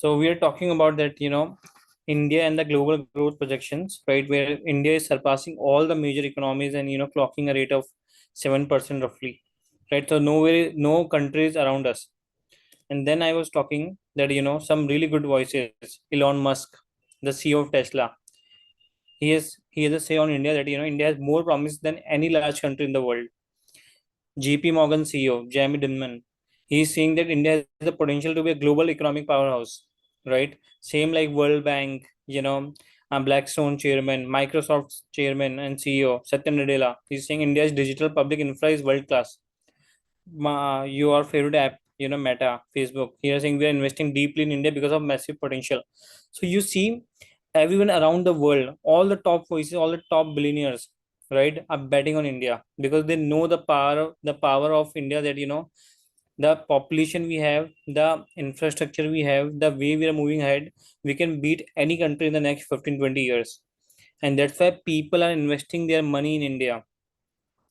So we are talking about that, India and the global growth projections, right? Where India is surpassing all the major economies and clocking a rate of 7% roughly, right? So nowhere, no countries around us. And then I was talking that some really good voices. Elon Musk, the CEO of Tesla, he has a say on India that India has more promise than any large country in the world. JP Morgan CEO Jamie Dimon, he's saying that India has the potential to be a global economic powerhouse, right? Same like World Bank, Blackstone chairman, Microsoft chairman and CEO Satya Nadella. He's saying India's digital public infra is world class. Your favorite app, Meta, Facebook. He is saying we are investing deeply in India because of massive potential. So you see, everyone around the world, all the top voices, all the top billionaires, right, are betting on India because they know the power of India. That the population we have, the infrastructure we have, the way we are moving ahead, we can beat any country in the next 15-20 years. And that's why people are investing their money in India,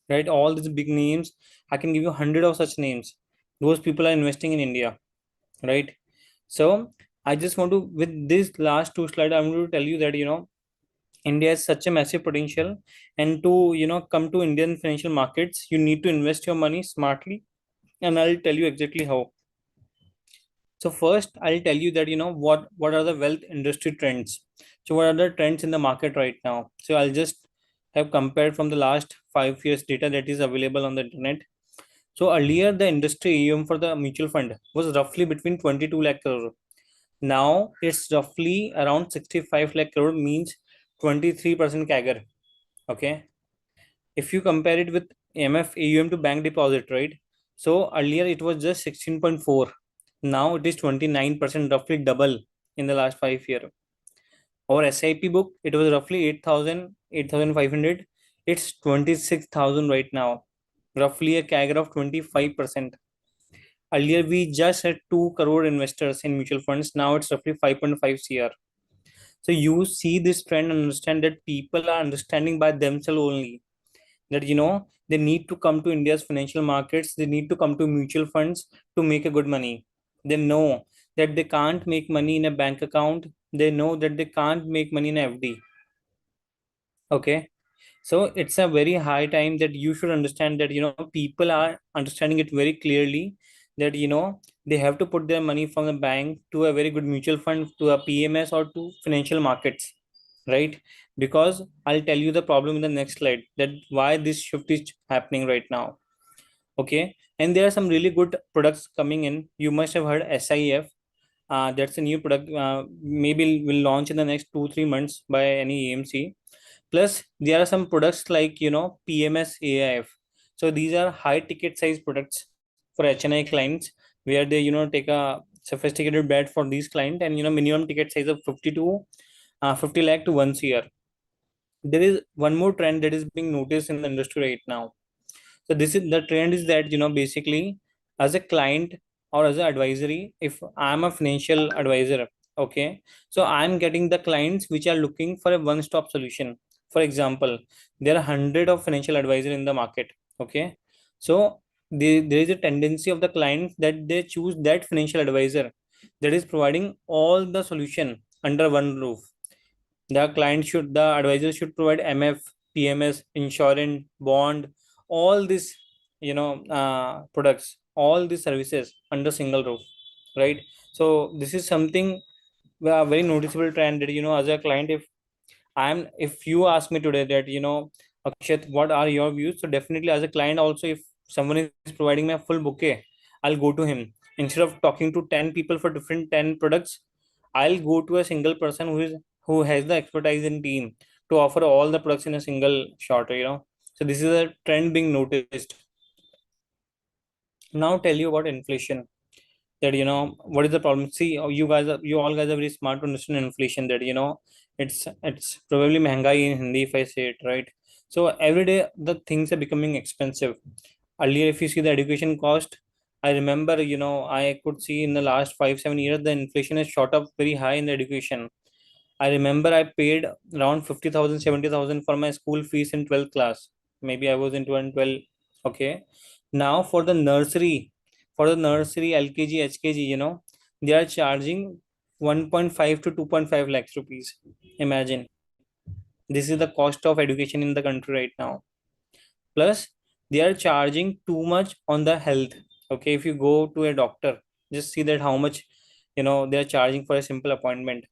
right? All these big names, I can give you 100 of such names. Those people are investing in India, right? So I just want to, with this last two slides, I'm going to tell you that India has such a massive potential, and to come to Indian financial markets, you need to invest your money smartly, and I'll tell you exactly how. So first, I'll tell you that what are the wealth industry trends. So what are the trends in the market right now? So I'll just have compared from the last 5 years data that is available on the internet. So earlier, the industry AUM for the mutual fund was roughly between 22 lakh crore. Now it's roughly around 65 lakh crore, means 23% CAGR. Okay. If you compare it with MF AUM to bank deposit, right? So earlier it was just 16.4. Now it is 29%, roughly double in the last 5 years. Our SIP book, it was roughly 8,000, 8,500. It's 26,000 right now, roughly a CAGR of 25%. Earlier, we just had 2 crore investors in mutual funds. Now it's roughly 5.5 CR. So you see this trend and understand that people are understanding by themselves only that they need to come to India's financial markets. They need to come to mutual funds to make a good money. They know that they can't make money in a bank account. They know that they can't make money in FD. Okay. So it's a very high time that you should understand that people are understanding it very clearly, that they have to put their money from the bank to a very good mutual fund, to a PMS, or to financial markets, right? Because I'll tell you the problem in the next slide, that why this shift is happening right now. Okay. And there are some really good products coming in. You must have heard SIF. That's a new product, maybe will launch in the next 2-3 months by any AMC. Plus, there are some products like PMS AIF. So these are high ticket size products for HNI clients, where they take a sophisticated bet for these clients, and minimum ticket size of 50 lakh to 1 CR. There is one more trend that is being noticed in the industry right now. So this is the trend, is that basically, as a client or as an advisory, if I'm a financial advisor, okay, so I'm getting the clients which are looking for a one-stop solution. For example, there are hundred of financial advisor in the market. Okay, so there is a tendency of the clients that they choose that financial advisor that is providing all the solution under one roof. The advisor should provide MF, PMS, insurance, bond, all these products, all these services under single roof, right? So this is something, a very noticeable trend, that as a client, if you ask me today that Akshat, what are your views? So definitely, as a client also, if someone is providing me a full bouquet, I'll go to him. Instead of talking to 10 people for different 10 products, I'll go to a single person who has the expertise in team to offer all the products in a single shot. So this is a trend being noticed. Now tell you about inflation, that what is the problem. See, you all guys are very smart to understand inflation, that it's probably mehengai in Hindi, if I say it right. So every day the things are becoming expensive. Earlier, if you see the education cost, I remember, I could see in the last 5-7 years the inflation has shot up very high in the education. I remember I paid around 50,000, 70,000 for my school fees in 12th class. Maybe I was in 12. Okay. Now for the nursery LKG, HKG, they are charging 1.5 to 2.5 lakhs rupees. Imagine, this is the cost of education in the country right now. Plus, they are charging too much on the health. Okay, if you go to a doctor, just see that how much they are charging for a simple appointment.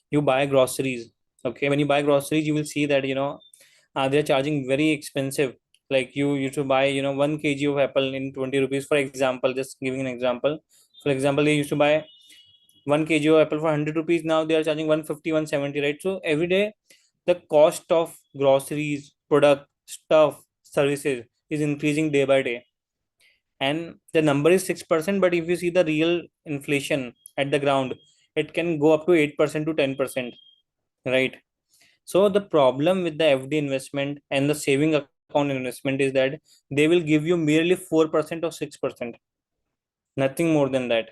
You buy groceries. Okay, when you buy groceries, you will see that they're charging very expensive. Like you used to buy 1 kg of apple in 20 rupees, for example. Just giving an example. For example, they used to buy 1 kg of apple for 100 rupees. Now they are charging 150, 170, right? So every day the cost of groceries, product, stuff, services is increasing day by day. And the number is 6%, but if you see the real inflation at the ground, it can go up to 8% to 10%, right? So the problem with the FD investment and the saving account investment is that they will give you merely 4% or 6%, nothing more than that.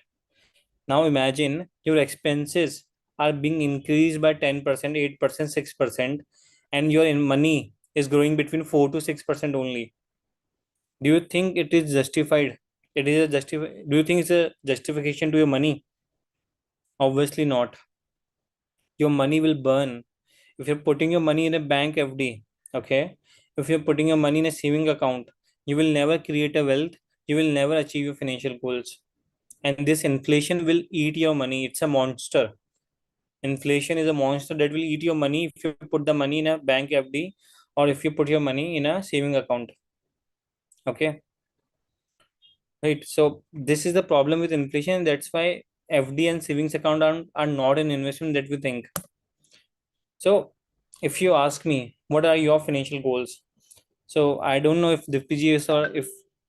Now imagine your expenses are being increased by 10%, 8%, 6%, and your money is growing between 4 to 6% only. Do you think it is justified? It is a Do you think it's a justification to your money? Obviously not. Your money will burn. If you're putting your money in a bank FD, okay, if you're putting your money in a saving account, you will never create a wealth, you will never achieve your financial goals. And this inflation will eat your money. It's a monster. Inflation is a monster that will eat your money if you put the money in a bank FD or if you put your money in a saving account. Okay, right. So this is the problem with inflation. That's why FD and savings account are not an investment that we think. So if you ask me, what are your financial goals? So I don't know if Dipti is, or if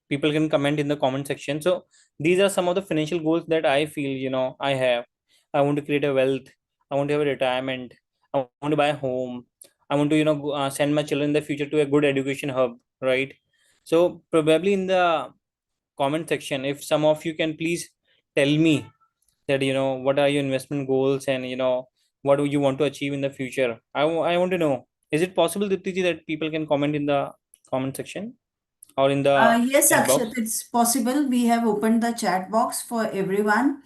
people can comment in the comment section. So these are some of the financial goals that I feel I have. I want to create a wealth. I want to have a retirement. I want to buy a home. I want to send my children in the future to a good education hub, right? So probably in the comment section, if some of you can please tell me that what are your investment goals, and what do you want to achieve in the future. I want to know, is it possible, Diptiji, that people can comment in the comment section or in the Yes, chat Akshat, box? it's possible. We have opened the chat box for everyone.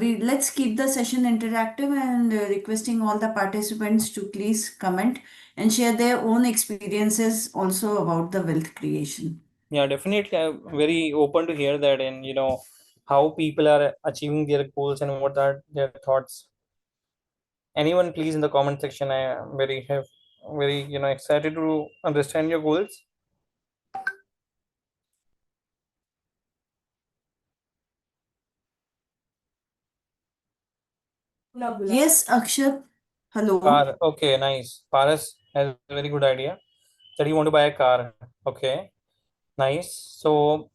We let's keep the session interactive and requesting all the participants to please comment and share their own experiences also about the wealth creation. Yeah, definitely. I'm very open to hear that, and how people are achieving their goals and what are their thoughts. Anyone, please, in the comment section. I am very excited to understand your goals. Yes, Akshat. Hello. Car. Okay, nice. Paras has a very good idea that you want to buy a car. Okay, nice. So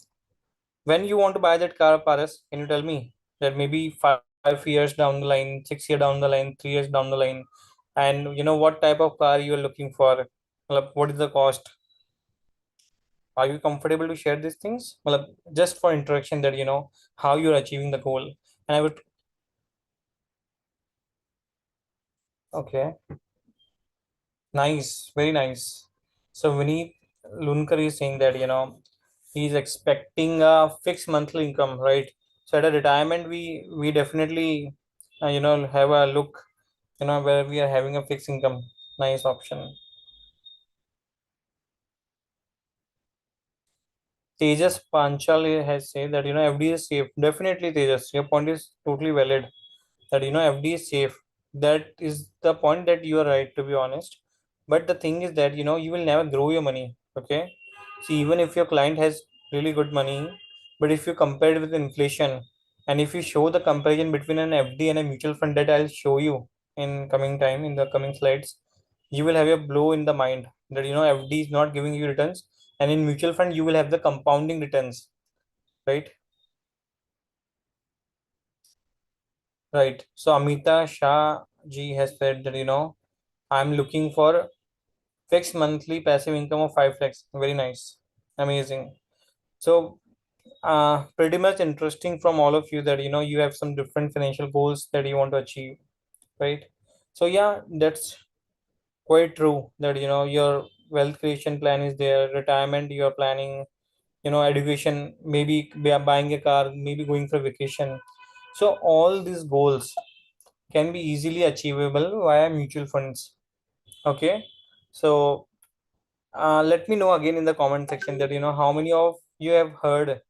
when you want to buy that car, Paras, can you tell me that maybe 5 years down the line, 6 years down the line, 3 years down the line, and what type of car you are looking for? Matlab, what is the cost? Are you comfortable to share these things? Matlab, just for introduction that how you're achieving the goal. And I would, okay, nice, very nice. So Vineet Lunkar is saying that he's expecting a fixed monthly income, right? So at a retirement, we definitely have a look, where we are having a fixed income. Nice option. Tejas Panchal has said that FD is safe. Definitely, Tejas, your point is totally valid. That FD is safe. That is the point that you are right, to be honest. But the thing is that you will never grow your money. Okay, see, even if your client has really good money, but if you compare it with inflation, and if you show the comparison between an FD and a mutual fund that I'll show you in coming time in the coming slides, you will have a blow in the mind that FD is not giving you returns, and in mutual fund you will have the compounding returns, right? Right. So Amita Shah ji has said that I'm looking for fixed monthly passive income of 5 lakhs. Very nice. Amazing. So pretty much interesting from all of you that you have some different financial goals that you want to achieve, right? So yeah, that's quite true that your wealth creation plan is there, retirement you are planning, education, maybe buying a car, maybe going for vacation. So all these goals can be easily achievable via mutual funds. Okay, so let me know again in the comment section that how many of you have heard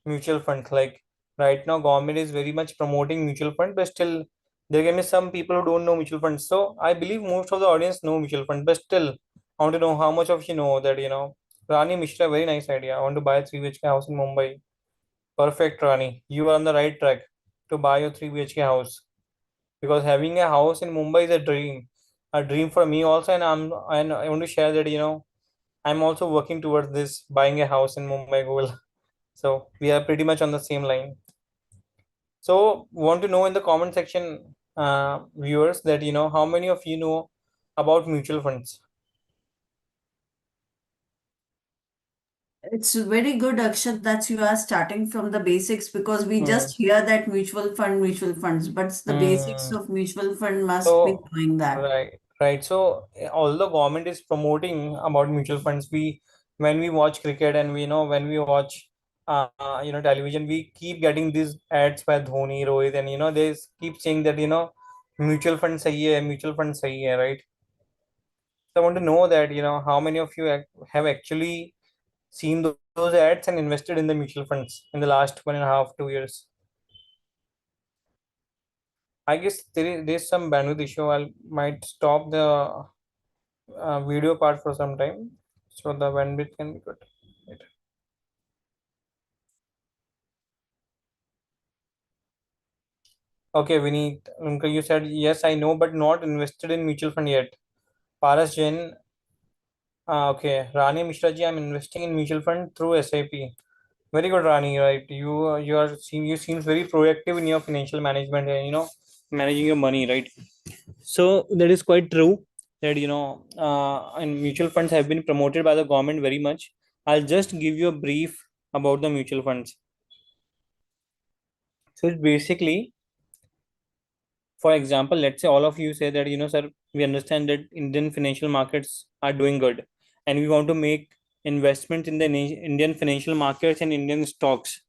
mutual funds. Like right now government is very much promoting mutual fund, but still there can be some people who don't know mutual funds. So I believe most of the audience know mutual fund, but still I want to know how much of you know that Rani Mishra, very nice idea. I want to buy a 3 BHK house in Mumbai. Perfect, Rani, you are on the right track to buy your 3 BHK house, because having a house in Mumbai is a dream for me also. And I want to share that I'm also working towards this, buying a house in Mumbai goal. So we are pretty much on the same line. So want to know in the comment section, viewers, that how many of you know about mutual funds. It's very good, Akshat, that you are starting from the basics because we Hmm. just hear that mutual funds, but the basics Hmm. of mutual fund must be So knowing that. right. So although government is promoting about mutual funds, we when we watch cricket and we know when we watch television, we keep getting these ads by Dhoni, Rohit, and they keep saying that mutual fund sahi hai, mutual fund sahi hai, right? So I want to know that how many of you have actually seen those ads and invested in the mutual funds in the last 1.5, 2 years. I guess there's some bandwidth issue. I might stop the video part for some time so the bandwidth can be good. Right. Okay, Vineet, you said yes, I know, but not invested in mutual fund yet. Paras Jain, okay, Rani Mishra ji, I'm investing in mutual fund through SIP. Very good, Rani. Right, you seems very proactive in your financial management and managing your money, right? So that is quite true that and mutual funds have been promoted by the government very much. I'll just give you a brief about the mutual funds. So it's basically, for example, let's say all of you say that sir, we understand that Indian financial markets are doing good, and we want to make investment in the Indian financial markets and Indian stocks,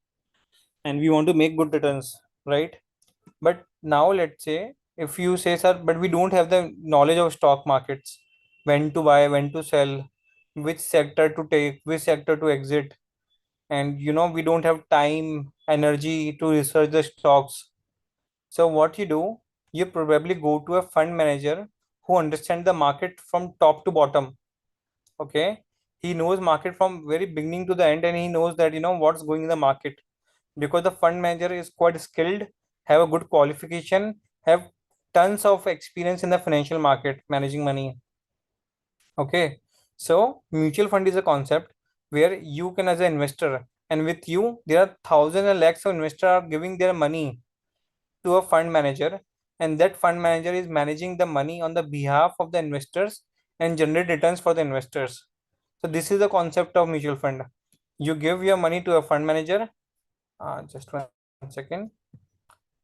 and we want to make good returns, right? But now let's say if you say, sir, but we don't have the knowledge of stock markets, when to buy, when to sell, which sector to take, which sector to exit, and we don't have time, energy to research the stocks. So what you do, you probably go to a fund manager who understands the market from top to bottom. Okay, he knows market from very beginning to the end, and he knows that what's going in the market, because the fund manager is quite skilled, have a good qualification, have tons of experience in the financial market managing money. Okay, so mutual fund is a concept where you can, as an investor, and with you there are thousands and lakhs of investors are giving their money to a fund manager, and that fund manager is managing the money on the behalf of the investors and generate returns for the investors. So this is the concept of mutual fund. You give your money to a fund manager. Just 1 second.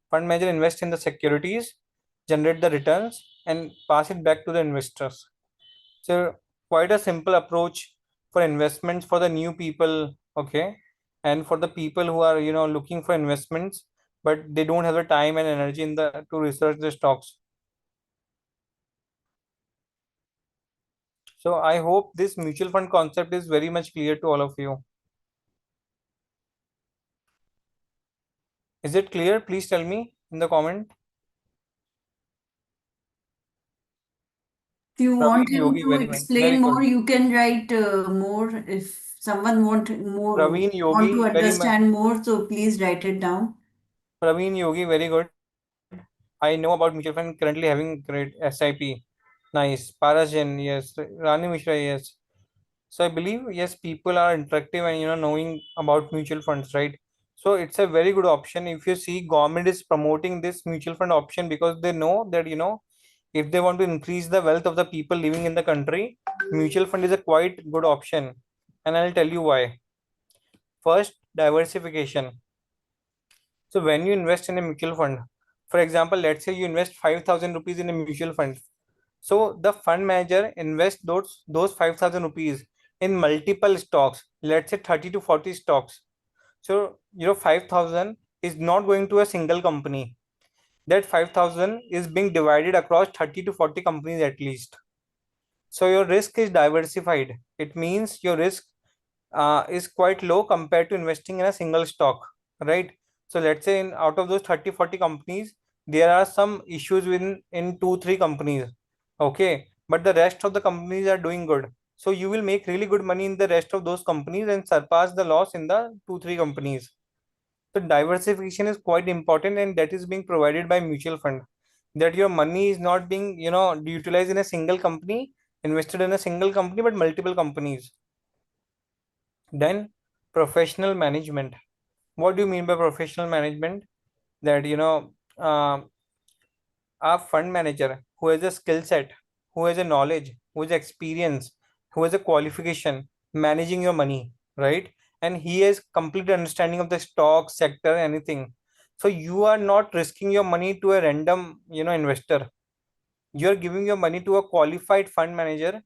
Fund manager invests in the securities, generate the returns, and pass it back to the investors. So quite a simple approach for investments for the new people, okay, and for the people who are looking for investments, but they don't have the time and energy in the to research the stocks. So I hope this mutual fund concept is very much clear to all of you. Is it clear? Please tell me in the comment. If you want Praveen him Yogi, to very nice, very explain good. more, you can write more. If someone Praveen want to Yogi, understand more, so please write it down. Praveen Yogi, very good. I know about mutual fund currently having great SIP. Nice. Parajan, yes. Rani Mishra, yes. So I believe yes, people are interactive and knowing about mutual funds, right? So it's a very good option. If you see, government is promoting this mutual fund option because they know that if they want to increase the wealth of the people living in the country, mutual fund is a quite good option. And I'll tell you why. First, diversification. So when you invest in a mutual fund, for example, let's say you invest 5,000 rupees in a mutual fund. So the fund manager invests those 5,000 rupees in multiple stocks, let's say 30 to 40 stocks. So 5,000 is not going to a single company. that 5,000 is being divided across 30 to 40 companies at least. So your risk is diversified. It means your risk is quite low compared to investing in a single stock, right? So let's say in out of those 30 40 companies, there are some issues in 2 3 companies, okay, but the rest of the companies are doing good. So you will make really good money in the rest of those companies and surpass the loss in the 2 3 companies. So diversification is quite important, and that is being provided by mutual fund, that your money is not being utilized in a single company, invested in a single company, but multiple companies. Then professional management. What do you mean by professional management? That a fund manager who has a skill set, who has a knowledge, who has experience, who has a qualification managing your money, right? And he has complete understanding of the stock sector, anything. So you are not risking your money to a random investor. You are giving your money to a qualified fund manager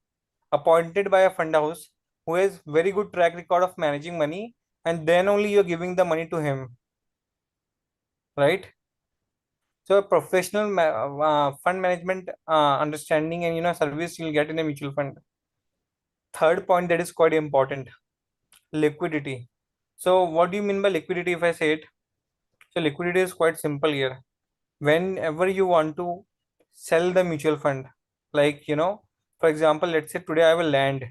appointed by a fund house who has very good track record of managing money, and then only you're giving the money to him, right? So a professional fund management understanding and service you'll get in a mutual fund. Third point that is quite important: liquidity. So what do you mean by liquidity? If I say it, so liquidity is quite simple here. Whenever you want to sell the mutual fund, like for example, let's say today I have a land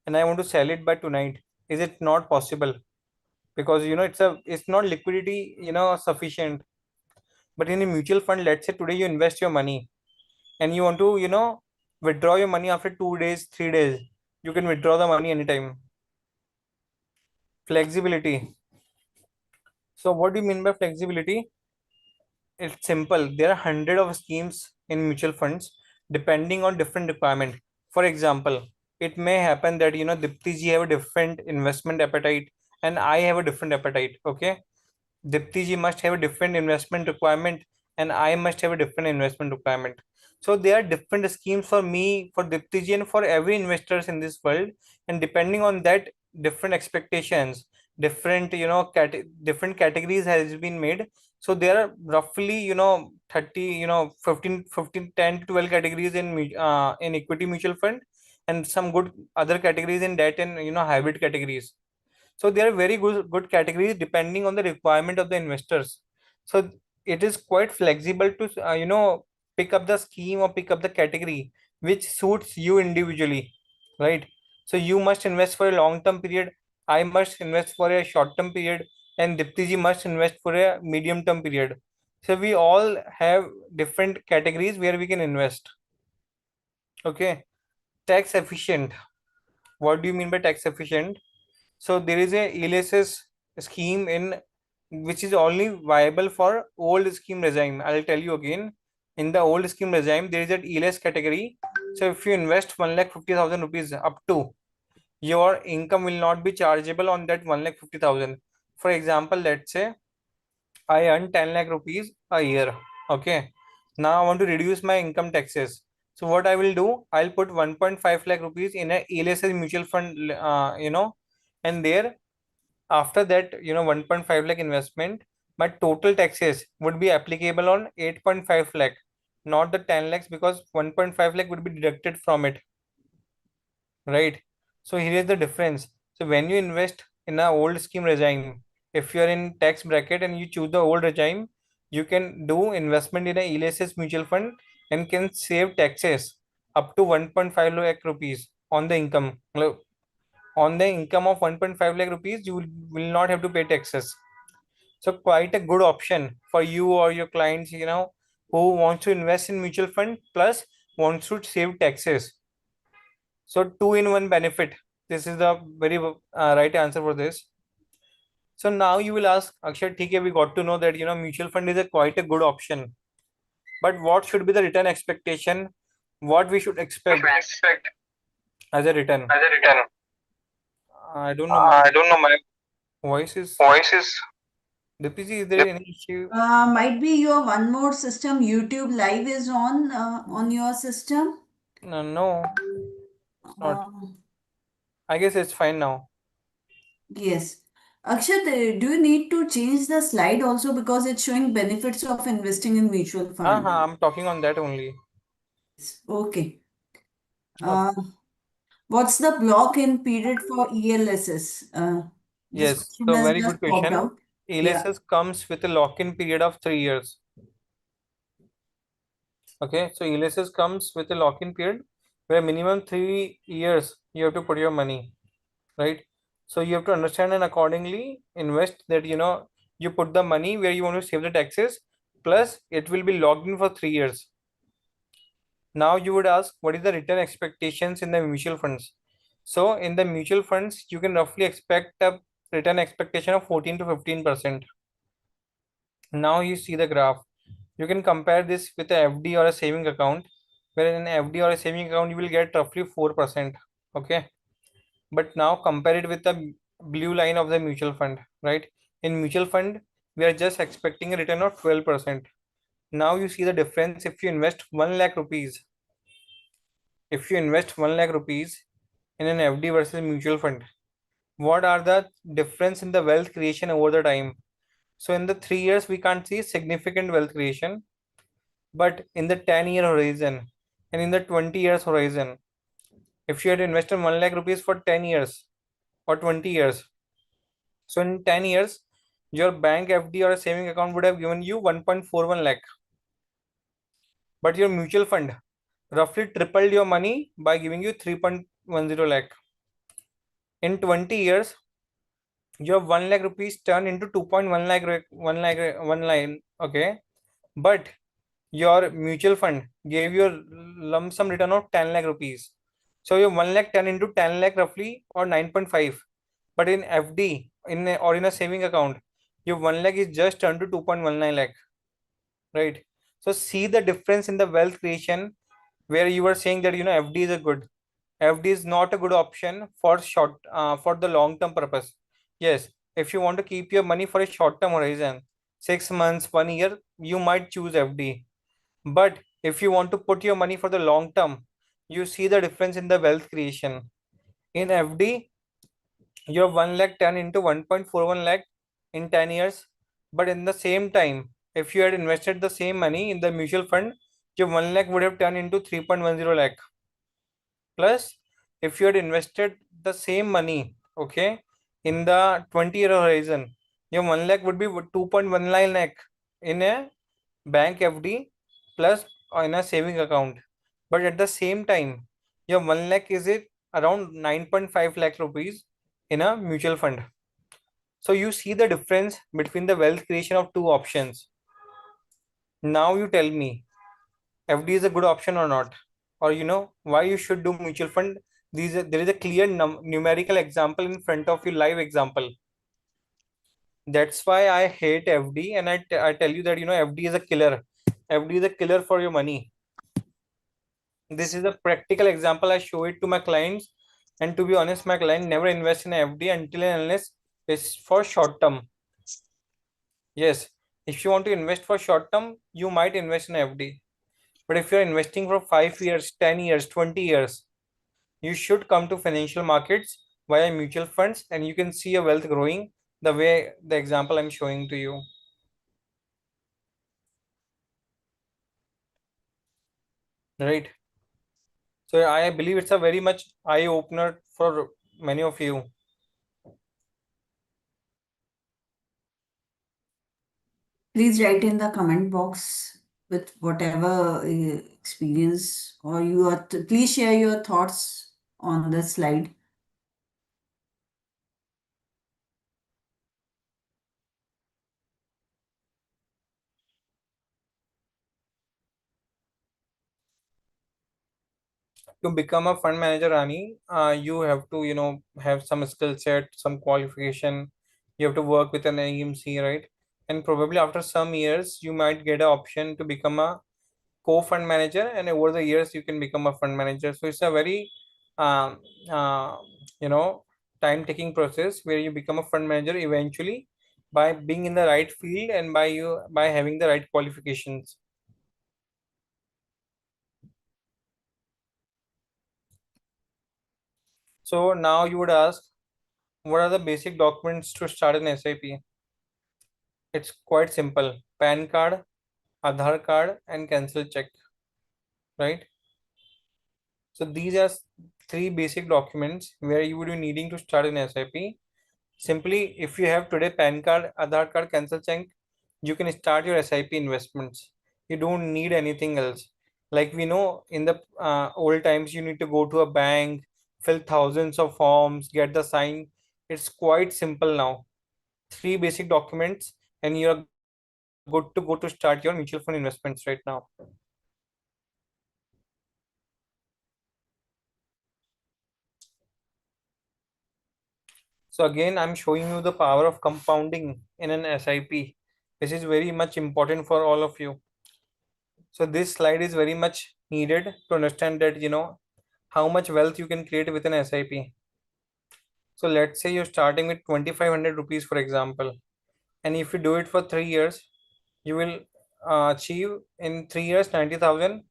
and I want to sell it by tonight. Is it not possible? Because it's not liquidity sufficient. But in a mutual fund, let's say today you invest your money and you want to withdraw your money after 2 days, 3 days. You can withdraw the money anytime. Flexibility. So what do you mean by flexibility? It's simple. There are hundred of schemes in mutual funds depending on different requirement. For example, it may happen that Dipti ji have a different investment appetite and I have a different appetite. Okay, Dipti ji must have a different investment requirement and I must have a different investment requirement. So there are different schemes for me, for Dipti ji, and for every investors in this world. And depending on that, different expectations, different different categories has been made. So there are roughly 30 15 10 to 12 categories in equity mutual fund, and some good other categories in debt and hybrid categories. So they are very good categories depending on the requirement of the investors. So it is quite flexible to pick up the scheme or pick up the category which suits you individually, right? So you must invest for a long term period, I must invest for a short term period, and Dipti ji must invest for a medium term period. So we all have different categories where we can invest. Okay. Tax efficient. What do you mean by tax efficient? So there is a ELSS scheme in which is only viable for old scheme regime. I'll tell you again. In the old scheme regime, there is an ELS category. So if you invest 1,50,000 rupees up to, your income will not be chargeable on that 1,50,000. For example, let's say I earn 10 lakh rupees a year. Okay. Now I want to reduce my income taxes. So what I will do, I'll put 1.5 lakh rupees in a ELSS mutual fund, and there after that 1.5 lakh investment, my total taxes would be applicable on 8.5 lakh, not the 10 lakhs, because 1.5 lakh would be deducted from it, right? So here is the difference. So when you invest in a old scheme regime, if you are in tax bracket and you choose the old regime, you can do investment in a ELSS mutual fund and can save taxes up to 1.5 lakh rupees on the income. On the income of 1.5 lakh rupees, you will not have to pay taxes. So quite a good option for you or your clients, who wants to invest in mutual fund plus wants to save taxes. So two in one benefit. This is the very right answer for this. So now you will ask, Akshay, okay, we got to know that mutual fund is a quite a good option. But what should be the return expectation? What we should expect as a return? I don't know. My I don't know. My voice is. voice is. Dipti, is there any issue? Might be your one more system, YouTube Live is on your system. No, no, it's not. Uh, I guess it's fine now. yes. Akshat, do you need to change the slide also because it's showing benefits of investing in mutual fund? I'm talking on that only. Okay. Okay. Uh, what's the block-in period for ELSS? This Yes. question So has very good just popped question. out. Yeah. ELSS comes with a lock-in period of 3 years. Okay. So ELSS comes with a lock-in period where minimum 3 years you have to put your money, right? So you have to understand and accordingly invest that, you put the money where you want to save the taxes, plus it will be locked in for 3 years. Now you would ask, what is the return expectations in the mutual funds? So in the mutual funds, you can roughly expect a return expectation of 14 to 15%. Now you see the graph. You can compare this with a FD or a saving account, where in an FD or a saving account, you will get roughly 4%. Okay. But now compare it with the blue line of the mutual fund, right? In mutual fund, we are just expecting a return of 12%. Now you see the difference if you invest 1 lakh rupees. If you invest 1 lakh rupees in an FD versus mutual fund, what are the difference in the wealth creation over the time? So in the 3 years, we can't see significant wealth creation, but in the 10-year horizon and in the 20 years horizon, if you had invested 1 lakh rupees for 10 years or 20 years, so in 10 years, your bank FD or a saving account would have given you 1.41 lakh, but your mutual fund roughly tripled your money by giving you 3.10 lakh. In 20 years, your 1 lakh rupees turned into 2.1 lakh, 1 lakh, 1 line, okay? But your mutual fund gave you a lump sum return of 10 lakh rupees. So your 1 lakh turned into 10 lakh roughly, or 9.5. But in FD or in a saving account, your 1 lakh is just turned to 2.19 lakh, right? So see the difference in the wealth creation, where you were saying that FD is a good. FD is not a good option for for the long term purpose. Yes, if you want to keep your money for a short term horizon, 6 months, 1 year, you might choose FD. But if you want to put your money for the long term, you see the difference in the wealth creation. In FD, your 1 lakh turn into 1.41 lakh in 10 years. But in the same time, if you had invested the same money in the mutual fund, your 1 lakh would have turned into 3.10 lakh. Plus, if you had invested the same money, okay, in the 20-year horizon, your 1 lakh would be 2.19 lakh in a bank FD, plus in a saving account. But at the same time, your 1 lakh is it around 9.5 lakh rupees in a mutual fund. So you see the difference between the wealth creation of two options. Now you tell me, FD is a good option or not, or why you should do mutual fund. There is a clear numerical example in front of you, live example. That's why I hate FD, and I tell you that FD is a killer. FD is a killer for your money. This is a practical example. I show it to my clients, and to be honest, my client never invest in FD until and unless it's for short term. Yes, if you want to invest for short term, you might invest in FD. But if you're investing for 5 years, 10 years, 20 years, you should come to financial markets via mutual funds, and you can see your wealth growing the way the example I'm showing to you. Right. So I believe it's a very much eye opener for many of you. Please write in the comment box with whatever experience or you are. Please share your thoughts on the slide. To become a fund manager, Rani, you have to, have some skill set, some qualification. You have to work with an AMC, right? And probably after some years, you might get an option to become a co-fund manager, and over the years, you can become a fund manager. So it's a very, um, uh, you know, time-taking process where you become a fund manager eventually by being in the right field and by having the right qualifications. So now you would ask, What are the basic documents to start an SIP? It's quite simple. PAN card, Aadhaar card, and cancel check, right? So these are three basic documents where you would be needing to start an SIP. Simply, if you have today PAN card, Aadhaar card, cancel check, you can start your SIP investments. You don't need anything else. Like we know in the old times, you need to go to a bank, fill thousands of forms, get the sign. It's quite simple now. Three basic documents, and you're good to go to start your mutual fund investments right now. So again, I'm showing you the power of compounding in an SIP. This is very much important for all of you. So this slide is very much needed to understand that, how much wealth you can create with an SIP. So let's say you're starting with 2500 rupees, for example, and if you do it for 3 years, you will achieve in 3 years 90,000.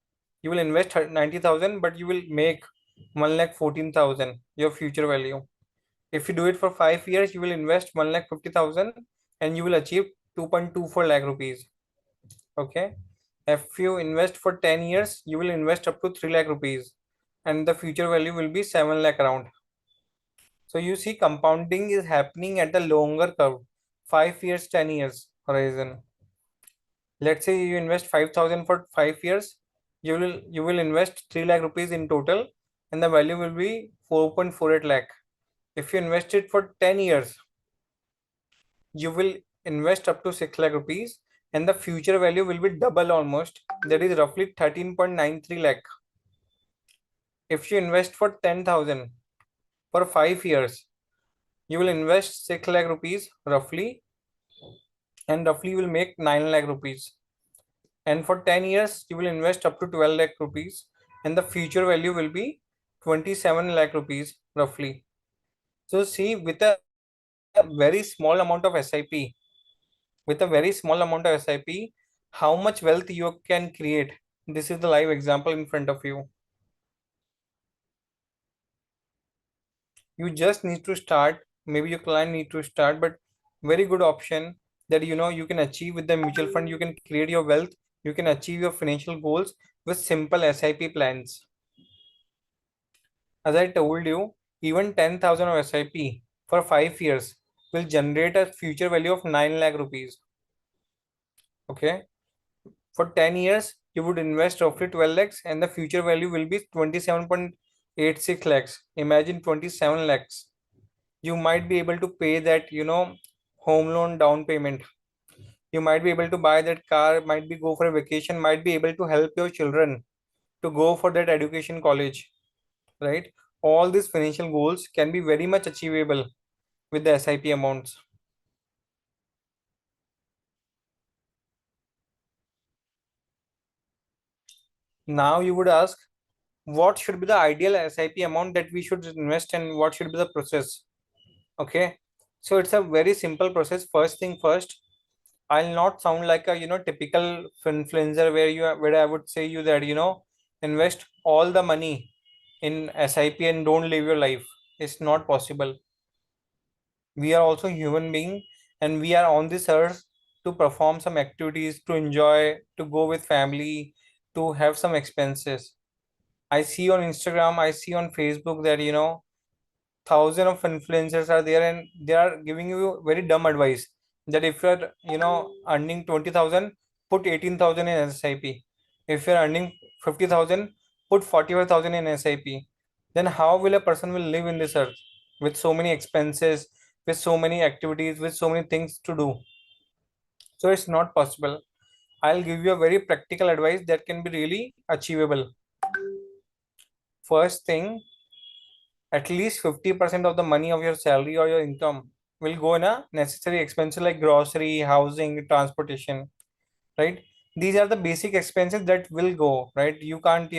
You will invest 90,000, but you will make 1,14,000, your future value. If you do it for 5 years, you will invest 1,50,000 and you will achieve 2.24 lakh rupees. Okay. If you invest for 10 years, you will invest up to 3 lakh rupees and the future value will be 7 lakh around. So you see compounding is happening at the longer curve, 5 years, 10 years horizon. Let's say you invest 5,000 for 5 years, you will invest 3 lakh rupees in total and the value will be 4.48 lakh. If you invest it for 10 years, you will invest up to 6 lakh rupees and the future value will be double almost, that is roughly 13.93 lakh. If you invest for 10,000 for 5 years, you will invest 6 lakh rupees roughly and roughly will make 9 lakh rupees. And for 10 years, you will invest up to 12 lakh rupees and the future value will be 27 lakh rupees roughly. So see, with a very small amount of SIP, how much wealth you can create. This is the live example in front of you. You just need to start. Maybe your client need to start, but very good option that you can achieve with the mutual fund. You can create your wealth. You can achieve your financial goals with simple SIP plans. As I told you, even 10,000 of SIP for 5 years will generate a future value of 9 lakh rupees. Okay. For 10 years, you would invest roughly 12 lakhs and the future value will be 27.86 lakhs. Imagine 27 lakhs. You might be able to pay that, home loan down payment. You might be able to buy that car, might be go for a vacation, might be able to help your children to go for that education college, right? All these financial goals can be very much achievable with the SIP amounts. Now you would ask, what should be the ideal SIP amount that we should invest and what should be the process? Okay, so it's a very simple process. First thing first, I'll not sound like a typical influencer where I would say you that invest all the money in SIP and don't live your life. It's not possible. We are also human being and we are on this earth to perform some activities, to enjoy, to go with family, to have some expenses. I see on Instagram, I see on Facebook that thousand of influencers are there and they are giving you very dumb advice that if you're earning 20,000, put 18,000 in SIP. If you're earning 50,000, put 45,000 in SIP. Then how will a person will live in this earth with so many expenses, with so many activities, with so many things to do? So it's not possible. I'll give you a very practical advice that can be really achievable. First thing, at least 50% of the money of your salary or your income will go in a necessary expenses like grocery, housing, transportation, right? These are the basic expenses that will go, right? You can't,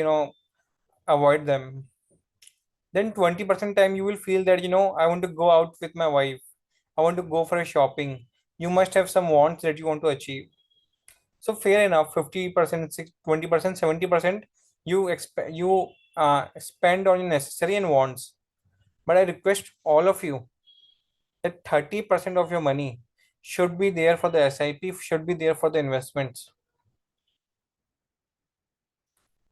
avoid them. Then 20% time you will feel that, I want to go out with my wife. I want to go for a shopping. You must have some wants that you want to achieve. So fair enough, 50%, 20%, 70% you expect you spend on necessary and wants. But I request all of you, that 30% of your money should be there for the SIP, should be there for the investments.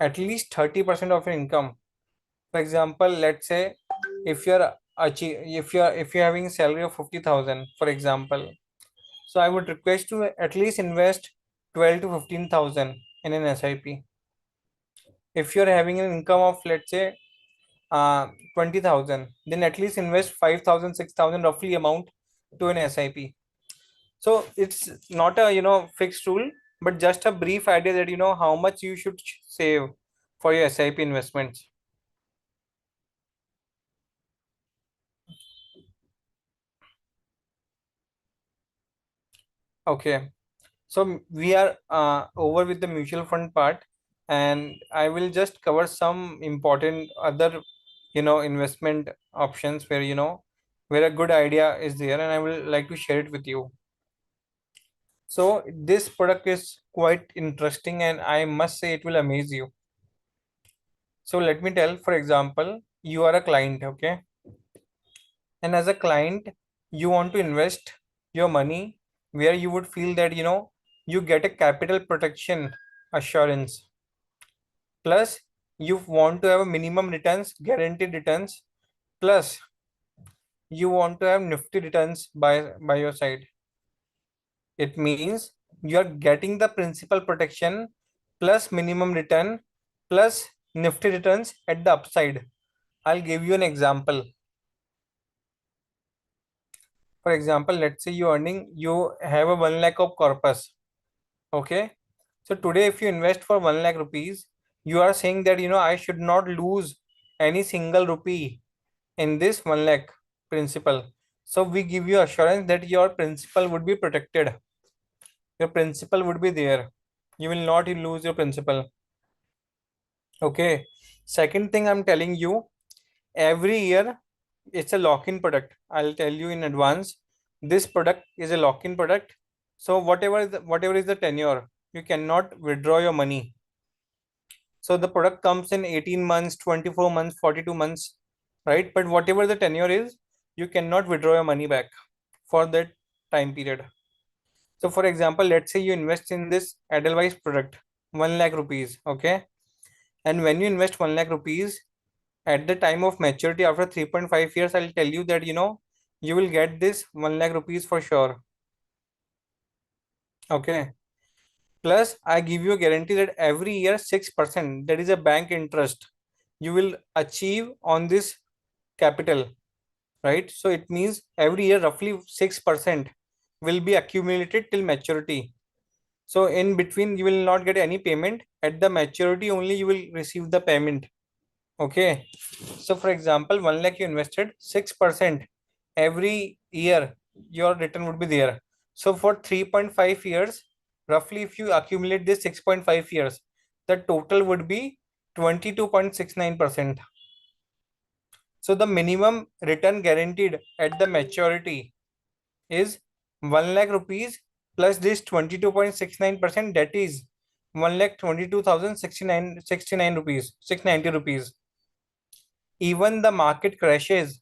At least 30% of your income. For example, let's say if you're if you're having a salary of 50,000, for example, so I would request to at least invest 12 to 15,000 in an SIP. If you're having an income of, let's say, 20,000, then at least invest 5,000, 6,000 roughly amount to an SIP. So it's not a fixed rule, but just a brief idea that how much you should save for your SIP investments. Okay, so we are over with the mutual fund part, and I will just cover some important other investment options where where a good idea is there, and I will like to share it with you. So this product is quite interesting, and I must say it will amaze you. So let me tell, for example, you are a client, okay? And as a client, you want to invest your money where you would feel that you get a capital protection assurance. Plus, you want to have a minimum returns, guaranteed returns. Plus, you want to have nifty returns by your side. It means you are getting the principal protection plus minimum return plus nifty returns at the upside. I'll give you an example. For example, let's say you have a 1 lakh of corpus. Okay. So today, if you invest for 1 lakh rupees, you are saying that I should not lose any single rupee in this 1 lakh principal. So we give you assurance that your principal would be protected. Your principal would be there. You will not lose your principal. Okay. Second thing I'm telling you, every year it's a lock-in product. I'll tell you in advance. This product is a lock-in product. So whatever is the tenure, you cannot withdraw your money. So the product comes in 18 months, 24 months, 42 months, right? But whatever the tenure is, you cannot withdraw your money back for that time period. So for example, let's say you invest in this Edelweiss product, 1 lakh rupees, okay? And when you invest 1 lakh rupees, at the time of maturity after 3.5 years, I'll tell you that you will get this 1 lakh rupees for sure. Okay. Plus, I give you a guarantee that every year 6%, that is a bank interest, you will achieve on this capital, right? So it means every year roughly 6% will be accumulated till maturity. So in between, you will not get any payment. At the maturity only, you will receive the payment. Okay. So for example, 1 lakh you invested, 6% every year, your return would be there. So for 3.5 years, roughly if you accumulate this 6.5 years, the total would be 22.69%. So the minimum return guaranteed at the maturity is 1 lakh rupees plus this 22.69%, that is 1,22,069 rupees, 690 rupees. Even the market crashes,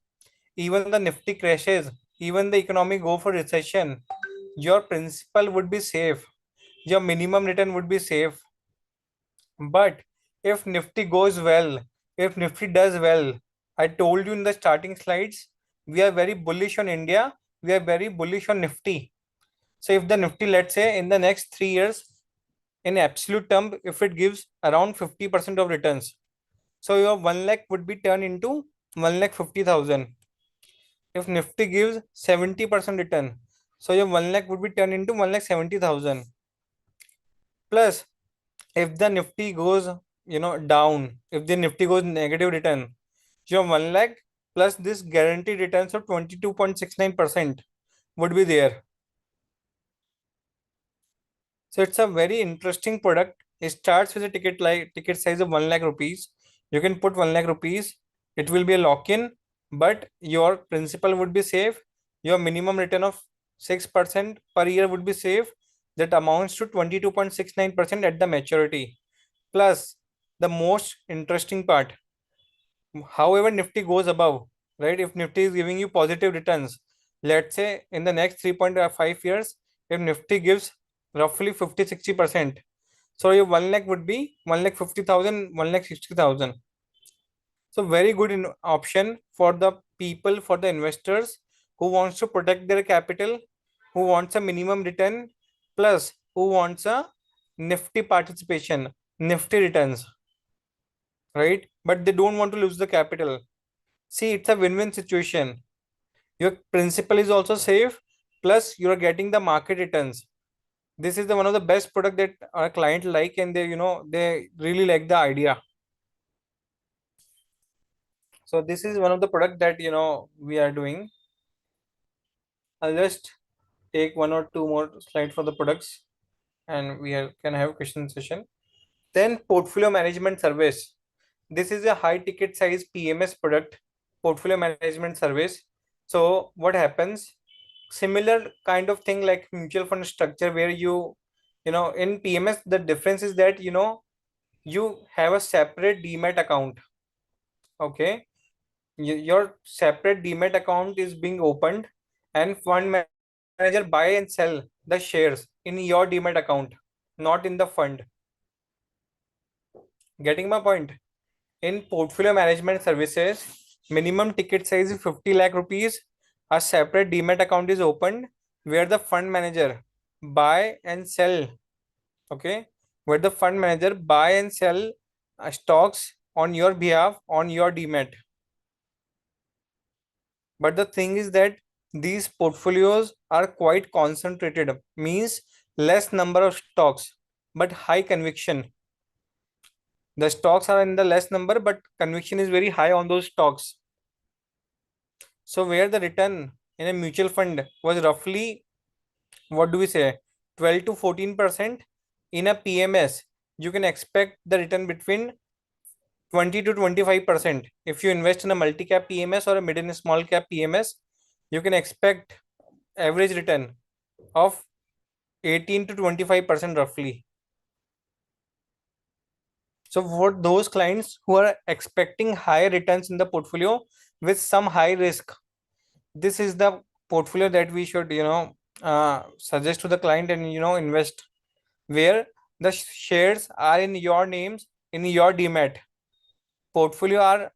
even the nifty crashes, even the economy go for recession, your principal would be safe, your minimum return would be safe. But if nifty goes well, if nifty does well, I told you in the starting slides, we are very bullish on India, we are very bullish on nifty. So if the nifty, let's say in the next 3 years, in absolute term, if it gives around 50% of returns, so your 1 lakh would be turned into 1,50,000. If Nifty gives 70% return, so your 1 lakh would be turned into 1,70,000. Plus, if the Nifty goes, down, if the Nifty goes negative return, your 1 lakh plus this guaranteed returns of 22.69% would be there. So it's a very interesting product. It starts with a ticket size of 1 lakh rupees. You can put 1 lakh rupees. It will be a lock-in, but your principal would be safe. Your minimum return of 6% per year would be safe. That amounts to 22.69% at the maturity. Plus, the most interesting part, however Nifty goes above, right? If Nifty is giving you positive returns, let's say in the next 3.5 years, if Nifty gives roughly 50-60%, so your 1 lakh would be 1,50,000, 1,60,000. So very good option for the people, for the investors who wants to protect their capital, who wants a minimum return, plus who wants a Nifty participation, Nifty returns, right? But they don't want to lose the capital. See, it's a win-win situation. Your principal is also safe, plus you are getting the market returns. This is the one of the best product that our client like, and they really like the idea. So this is one of the product that we are doing. I'll just take one or two more slides for the products, and can have question session. Then portfolio management service. This is a high ticket size PMS product, portfolio management service. So what happens? Similar kind of thing like mutual fund structure, where in PMS, the difference is that you have a separate demat account. Okay, your separate demat account is being opened, and fund manager buy and sell the shares in your demat account, not in the fund. Getting my point? In portfolio management services, minimum ticket size is 50 lakh rupees. A separate demat account is opened where the fund manager buy and sell. Okay, where the fund manager buy and sell stocks on your behalf on your demat. But the thing is that these portfolios are quite concentrated, means less number of stocks but high conviction. The stocks are in the less number, but conviction is very high on those stocks. So where the return in a mutual fund was roughly, what do we say, 12 to 14%, in a PMS you can expect the return between 20 to 25%. If you invest in a multi-cap PMS or a mid and small cap PMS, you can expect average return of 18 to 25% roughly. So for those clients who are expecting high returns in the portfolio with some high risk, this is the portfolio that we should suggest to the client and invest, where the shares are in your names, in your demat. Portfolio are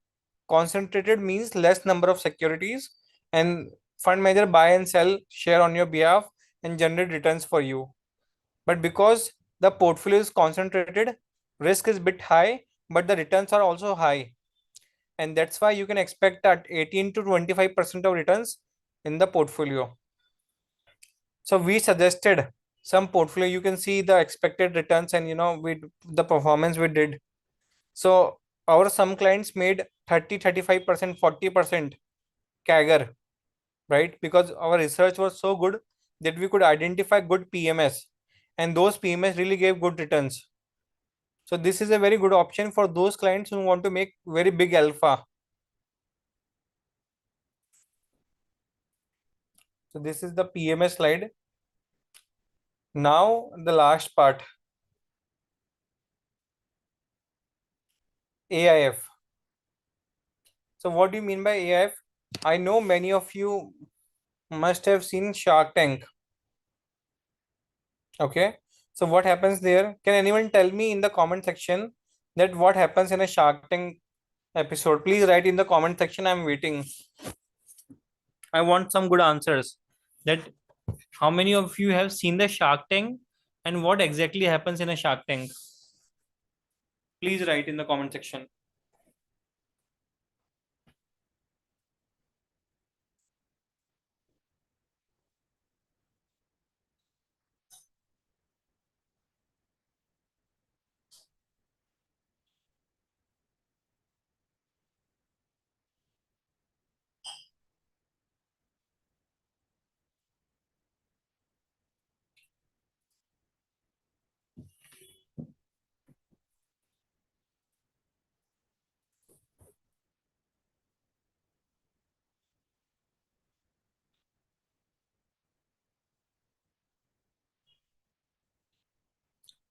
concentrated, means less number of securities, and fund manager buy and sell share on your behalf and generate returns for you. But because the portfolio is concentrated, risk is bit high, but the returns are also high, and that's why you can expect that 18 to 25% of returns in the portfolio. So we suggested some portfolio. You can see the expected returns, and with the performance we did. So our some clients made 30-35%, 40% CAGR, right? Because our research was so good that we could identify good PMS, and those PMS really gave good returns. So this is a very good option for those clients who want to make very big alpha. So this is the PMS slide. Now the last part, AIF. So what do you mean by AIF? I know many of you must have seen Shark Tank. Okay. So what happens there? Can anyone tell me in the comment section that what happens in a Shark Tank episode? Please write in the comment section. I'm waiting. I want some good answers. That how many of you have seen the Shark Tank and what exactly happens in a Shark Tank? Please write in the comment section.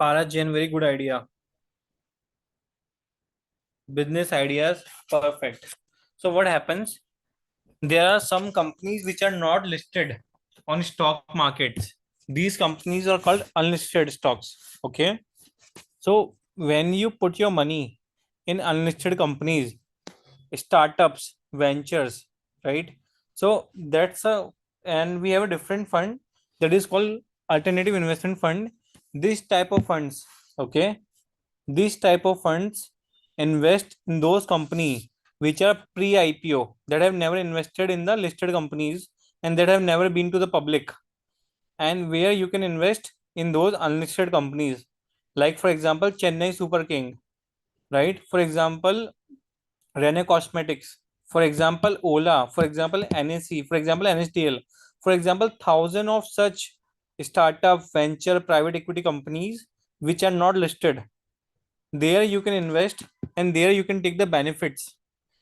Para Jain, very good idea. Business ideas, perfect. So what happens? there are some companies which are not listed on stock markets. These companies are called unlisted stocks. Okay. So when you put your money in unlisted companies, startups, ventures, right? So that's a, and we have a different fund that is called alternative investment fund. This type of funds, okay, these type of funds invest in those companies which are pre-IPO, that have never invested in the listed companies and that have never been to the public, and where you can invest in those unlisted companies. Like for example, Chennai Super King, right? For example, Rene Cosmetics, for example, Ola, for example, NAC, for example, NSDL, for example, thousand of such startup, venture, private equity companies which are not listed. There you can invest and there you can take the benefits.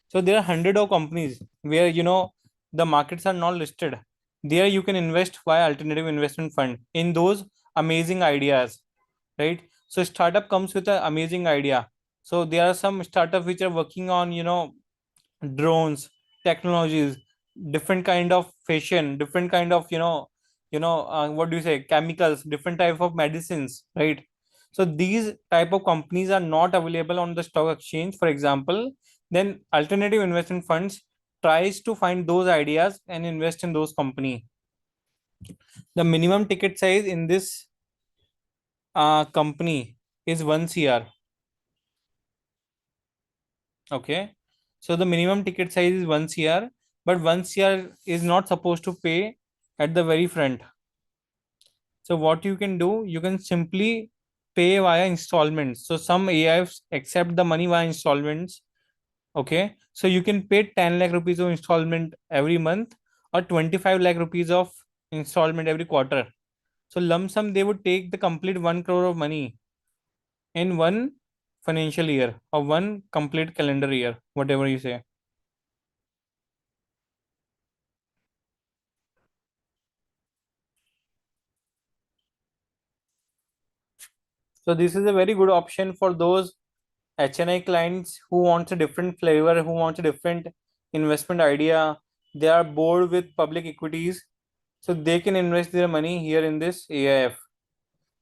So there are hundred of companies where the markets are not listed. There you can invest via alternative investment fund in those amazing ideas, right? So startup comes with an amazing idea. So there are some startups which are working on drones, technologies, different kind of fashion, different kind of what do you say, chemicals, different type of medicines, right? So these type of companies are not available on the stock exchange, for example. Then alternative investment funds tries to find those ideas and invest in those company. The minimum ticket size in this company is 1 cr. Okay. So the minimum ticket size is 1 cr, but 1 cr is not supposed to pay at the very front. So what you can do, you can simply pay via installments. So some AIFs accept the money via installments. Okay. So you can pay 10 lakh rupees of installment every month or 25 lakh rupees of installment every quarter. So lump sum, they would take the complete 1 crore of money in one financial year or one complete calendar year, whatever you say. So this is a very good option for those HNI clients who wants a different flavor, who wants a different investment idea. They are bored with public equities, so they can invest their money here in this AIF,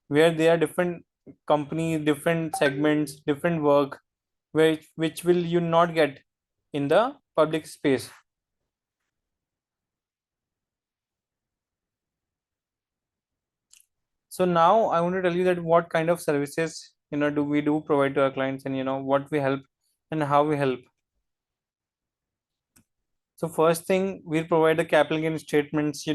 where there are different companies, different segments, different work, which will you not get in the public space. So now I want to tell you that what kind of services do we do provide to our clients, and what we help and how we help. So first thing, we provide the capital gain statements,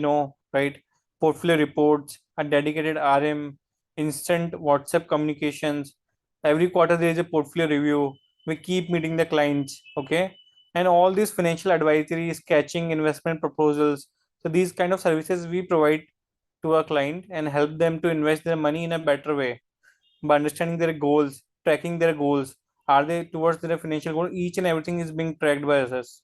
right? Portfolio reports, a dedicated RM, instant WhatsApp communications. Every quarter there is a portfolio review. We keep meeting the clients, okay? And all these financial advisory, sketching, investment proposals. So these kind of services we provide to our client and help them to invest their money in a better way by understanding their goals, tracking their goals. Are they towards their financial goal? Each and everything is being tracked by us.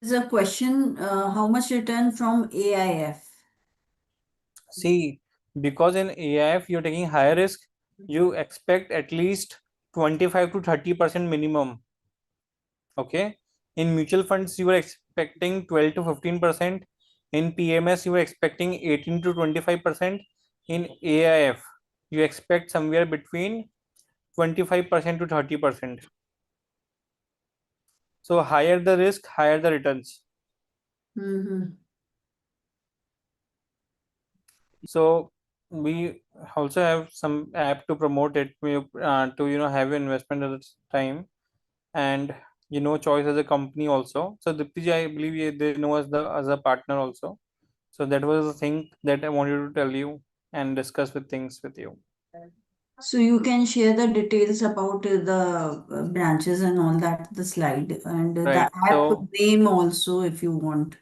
There's a question, how much return from AIF? See, because in AIF you're taking higher risk, you expect at least 25 to 30% minimum. Okay. In mutual funds, you are expecting 12 to 15%. In PMS, you are expecting 18 to 25%. In AIF, you expect somewhere between 25% to 30%. So higher the risk, higher the returns. Mm-hmm. So we also have some app to promote it, to have an investment at the time, and choice as a company also. So Diptiji, I believe they know us as a partner also. So that was the thing that I wanted to tell you and discuss with things with you. So you can share the details about the branches and all that, the slide and the Right. app So name also if you want.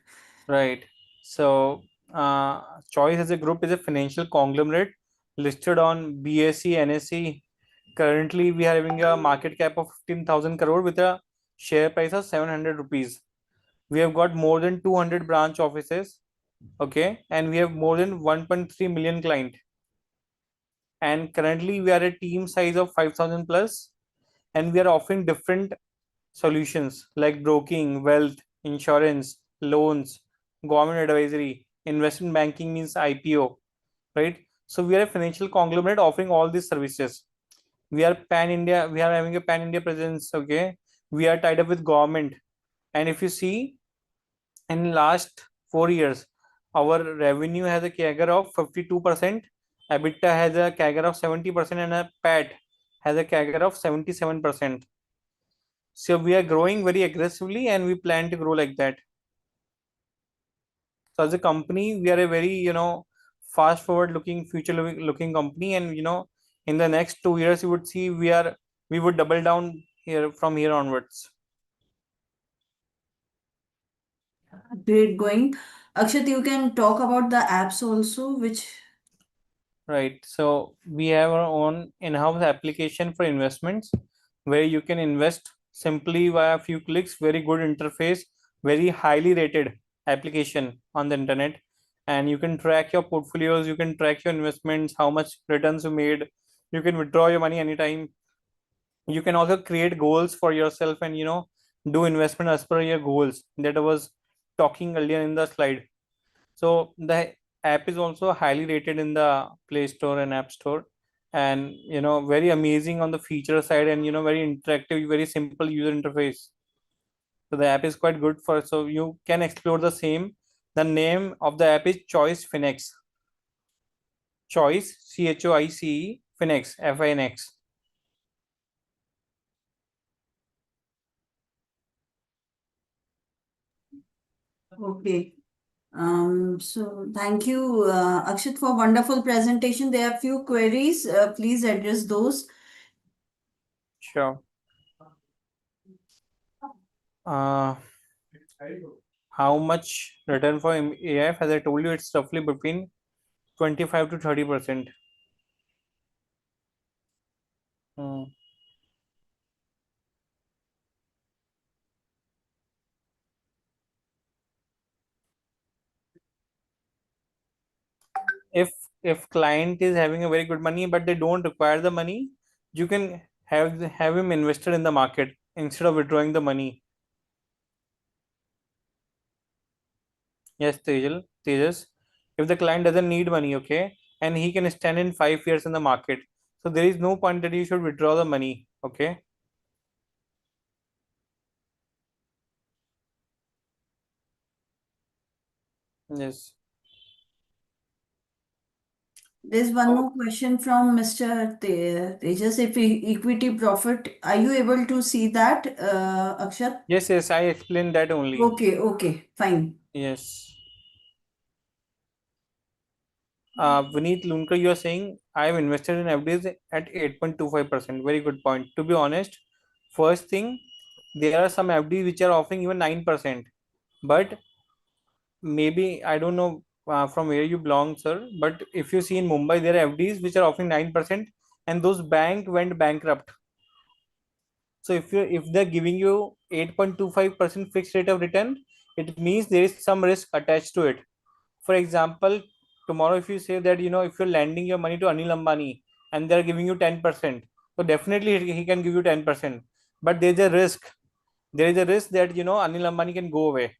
right. So Choice as a group is a financial conglomerate listed on BSE, NSE. Currently, we are having a market cap of 15,000 crore with a share price of 700 rupees. We have got more than 200 branch offices, okay, and we have more than 1.3 million client. and currently we are a team size of 5,000 plus, and we are offering different solutions like broking, wealth, insurance, loans, government advisory, investment banking means IPO, right? So we are a financial conglomerate offering all these services. We are pan India, we are having a pan India presence, okay? We are tied up with government. And if you see in last 4 years, our revenue has a CAGR of 52%, EBITDA has a CAGR of 70%, and a PAT has a CAGR of 77%. So we are growing very aggressively and we plan to grow like that. So as a company, we are a very, fast forward looking, future looking company. And, in the next 2 years, you would see we would double down here from here onwards. Great going. Akshat, you can talk about the apps also, which Right. So we have our own in-house application for investments where you can invest simply via a few clicks, very good interface, very highly rated application on the internet. And you can track your portfolios, you can track your investments, how much returns you made. You can withdraw your money anytime. You can also create goals for yourself and do investment as per your goals that I was talking earlier in the slide. So the app is also highly rated in the Play Store and App Store, and very amazing on the feature side, and very interactive, very simple user interface. So the app is quite good for, so you can explore the same. The name of the app is Choice Finex. Choice, CHOICE, Finex, FINX. okay. So thank you, Akshat, for wonderful presentation. There are few queries. Please address those. Sure. Uh, how much return for AIF? As I told you, it's roughly between 25 to 30%. Hmm. if if client is having a very good money but they don't require the money, you can have him invested in the market instead of withdrawing the money. Yes, Tejas, if the client doesn't need money, okay, and he can stand in 5 years in the market, so there is no point that you should withdraw the money, okay. Yes. There's one So more question from Mr. Tejas. If equity profit, are you able to see that, Akshat? yes, I explained that only. Okay, okay, fine. Yes. Vineet Lunkar, you are saying I have invested in FDs at 8.25%. Very good point. To be honest, first thing, there are some FDs which are offering even 9%. But maybe I don't know from where you belong, sir. But if you see in Mumbai, there are FDs which are offering 9%, and those bank went bankrupt. So if they're giving you 8.25% fixed rate of return, it means there is some risk attached to it. For example, tomorrow if you say that if you're lending your money to Anil Ambani and they're giving you 10%, so definitely he can give you 10%. But there's a risk. There is a risk that Anil Ambani can go away.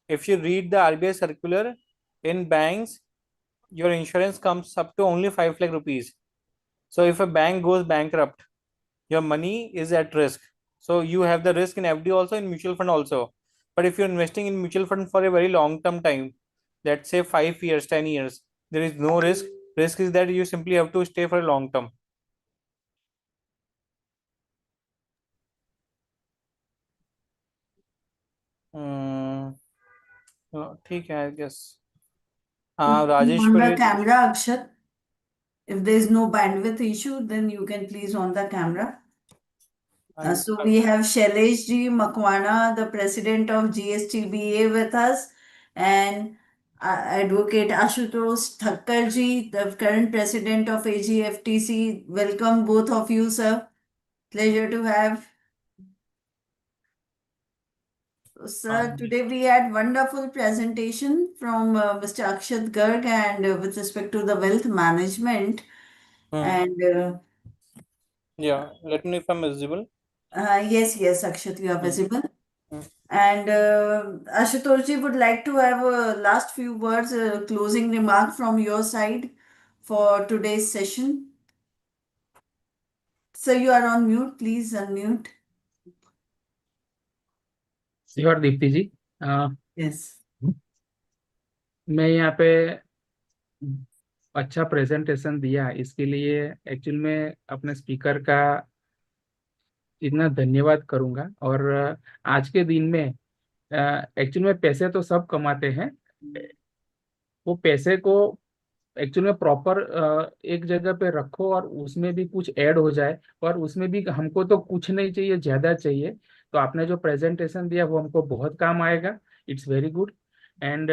If you read the RBI circular, in banks, your insurance comes up to only 5 lakh rupees. So if a bank goes bankrupt, your money is at risk. So you have the risk in FD also, in mutual fund also. But if you're investing in mutual fund for a very long term time, let's say 5 years, 10 years, there is no risk. Risk is that you simply have to stay for a long term. Hmm, ठीक है, I guess. Rajesh, On the camera, Akshat. If there's no bandwidth issue, then you can please on the camera. I, So we have Shailesh Ji Makwana, the president of GSTBA with us, and Advocate Ashutosh Thakkar Ji, the current president of AGFTC. Welcome both of you, sir. Pleasure to have. So, sir, today we had wonderful presentation from Mr. Akshat Garg and with respect to the wealth management. And Yeah, let me know if I'm visible. yes, Akshat, you are Hmm. visible. Hmm. And Ashutoshji would like to have a last few words, a closing remark from your side for today's session. So you are on mute, please unmute. Sure Dipti ji. Uh, Yes. मैं यहाँ पे अच्छा presentation दिया, इसके लिए actual में अपने speaker का इतना धन्यवाद करूंगा। और आज के दिन में एक्चुअल में पैसे तो सब कमाते हैं, वो पैसे को एक्चुअल में प्रॉपर एक जगह पे रखो और उसमें भी कुछ ऐड हो जाए। और उसमें भी हमको तो कुछ नहीं चाहिए, ज्यादा चाहिए। तो आपने जो प्रेजेंटेशन दिया वो हमको बहुत काम आएगा। It's very good. And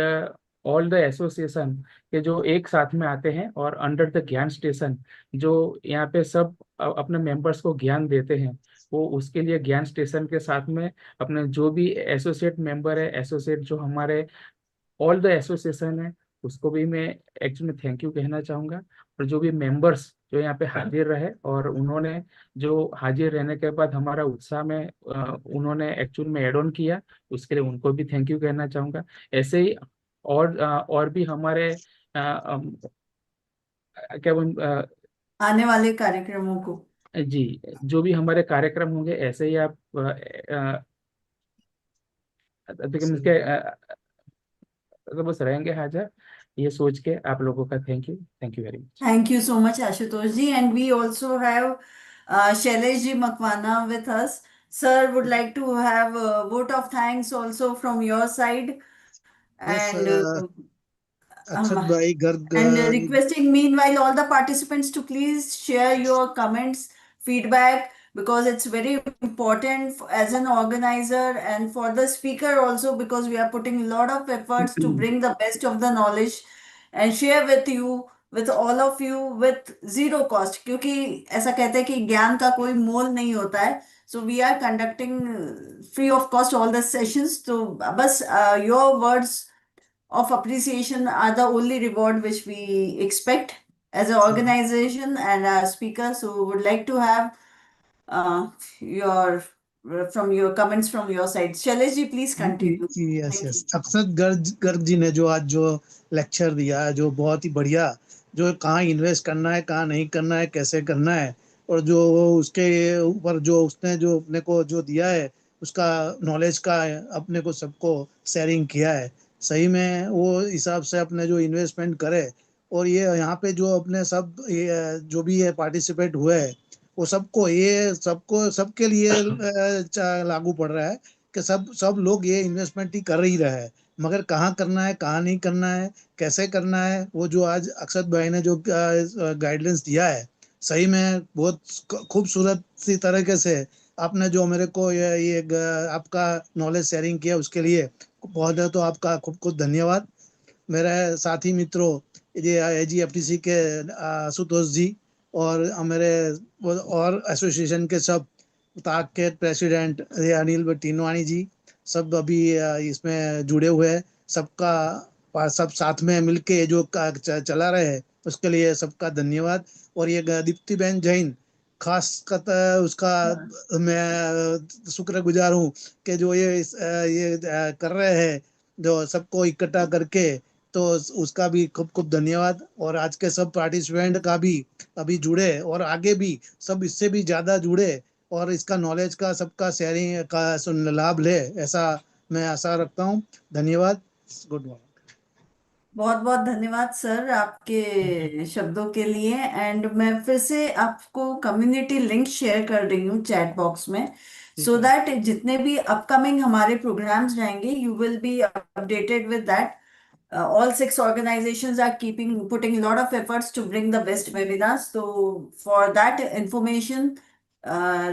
all the association के जो एक साथ में आते हैं और अंडर द ज्ञान स्टेशन जो यहाँ पे सब अपने मेंबर्स को ज्ञान देते हैं, वो उसके लिए ज्ञान स्टेशन के साथ में अपने जो भी एसोसिएट मेंबर है, एसोसिएट जो हमारे ऑल द एसोसिएशन है, उसको भी मैं एक्चुअली में थैंक यू कहना चाहूँगा। और जो भी मेंबर्स जो यहाँ पे हाजिर रहे और उन्होंने जो हाजिर रहने के बाद हमारा उत्साह में उन्होंने एक्चुअल में एड ऑन किया, उसके लिए उनको भी थैंक यू कहना चाहूँगा। ऐसे ही और भी हमारे क्या आने वाले कार्यक्रमों को। जी, जो भी हमारे कार्यक्रम होंगे ऐसे ही आप देखिए मुझके तो बस रहेंगे हाजिर। ये सोच के आप लोगों का thank you very much. Thank you so much, Ashutosh ji. And we also have Shailesh ji Makwana with us. Sir, would like to have a vote of thanks also from your side. Yes And Akshat um, भाई Garg and requesting meanwhile all the participants to please share your comments, feedback, because it's very important as an organizer and for the speaker also, because we are putting a lot of efforts to bring the best of the knowledge and share with you, with all of you, with zero cost, क्योंकि ऐसा कहते हैं कि ज्ञान का कोई मोल नहीं होता है. So we are conducting free of cost all the sessions. तो बस your words of appreciation are the only reward which we expect as an organization and a speaker. So would like to have your from your comments from your side. Shailesh ji, please continue. Yes Thank yes you. अक्षत गर्ग गर्ग जी ने जो आज जो lecture दिया है, जो बहुत ही बढ़िया, जो कहाँ इन्वेस्ट करना है, कहाँ नहीं करना है, कैसे करना है, और जो उसके ऊपर जो उसने जो अपने को जो दिया है, उसका नॉलेज का अपने को सबको शेयरिंग किया है। सही में वो हिसाब से अपने जो इन्वेस्टमेंट करे, और ये यहाँ पे जो अपने सब ये जो भी ये पार्टिसिपेट हुए हैं, वो सबको ये सबको सबके लिए लागू पड़ रहा है कि सब सब लोग ये इन्वेस्टमेंट ही कर ही रहे हैं, मगर कहाँ करना है, कहाँ नहीं करना है, कैसे करना है, वो जो आज अक्षत भाई ने जो गाइडलाइंस दिया है, सही में बहुत खूबसूरत सी तरीके से आपने जो मेरे को ये आपका नॉलेज शेयरिंग किया, उसके लिए बहुत है तो आपका खूब खूब धन्यवाद। मेरे साथी मित्रों, ये AGFTC के आशुतोष जी और मेरे और एसोसिएशन के सब ताक के प्रेसिडेंट अनिल टीनवाणी जी, सब अभी इसमें जुड़े हुए हैं। सबका सब साथ में मिलके जो चला रहे हैं, उसके लिए सबका धन्यवाद। और ये दीप्ति बहन जैन, खास उसका मैं शुक्रगुजार हूँ कि जो ये कर रहे हैं, जो सबको इकट्ठा करके, तो उसका भी खूब खूब धन्यवाद। और आज के सब पार्टिसिपेंट का भी अभी जुड़े और आगे भी सब इससे भी ज़्यादा जुड़े और इसका नॉलेज का सबका शेयरिंग का लाभ ले, ऐसा मैं आशा रखता हूँ। धन्यवाद। Good morning. बहुत बहुत धन्यवाद सर आपके शब्दों के लिए. एंड मैं फिर से आपको कम्युनिटी लिंक शेयर कर रही हूँ चैट बॉक्स में, सो दैट जितने भी अपकमिंग हमारे प्रोग्राम्स रहेंगे you will be updated with that. All six organizations are putting a lot of efforts to bring the best webinars. So for that information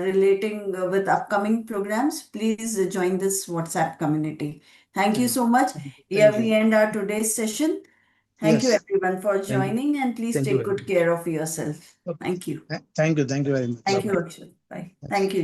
relating with upcoming programs, please join this WhatsApp community. Thank you so much. Here thank you. we end our today's session. Thank you yes, everyone for thank you, joining and please thank you take very good much. care of yourself. Thank you. Thank you very much. Thank you, Akshay. Bye. Thank you.